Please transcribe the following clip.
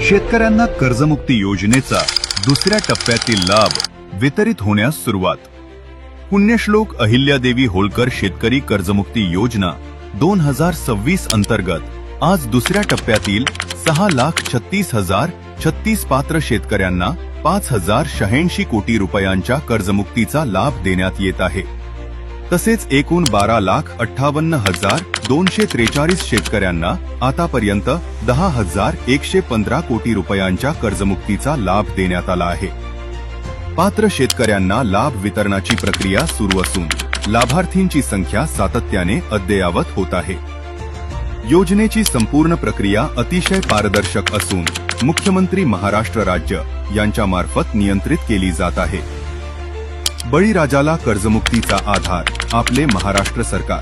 शेतकऱ्यांना कर्जमुक्ती योजनेचा दुसऱ्या टप्प्यातील लाभ वितरित होण्यास सुरुवात. पुण्यश्लोक अहिल्यादेवी होळकर शेतकरी कर्जमुक्ती योजना 2026 अंतर्गत आज दुसऱ्या टप्प्यातील 6,36,036 पात्र शेतकऱ्यांना 5,086 कोटी रुपयांच्या कर्जमुक्तीचा लाभ देण्यात येत आहे. तसेच एकूण 12,58,243 शेतकऱ्यांना आतापर्यंत 10,115 कोटी रुपयांच्या कर्जमुक्तीचा लाभ देण्यात आला आहे. पात्र शेतकऱ्यांना लाभ वितरणाची प्रक्रिया सुरू असून लाभार्थींची संख्या सातत्याने अद्ययावत होत आहे. योजनेची संपूर्ण प्रक्रिया अतिशय पारदर्शक असून मुख्यमंत्री महाराष्ट्र राज्य यांच्या मार्फत नियंत्रित केली जात आहे. बळीराजाला कर्जमुक्तीचा आधार आपले महाराष्ट्र सरकार.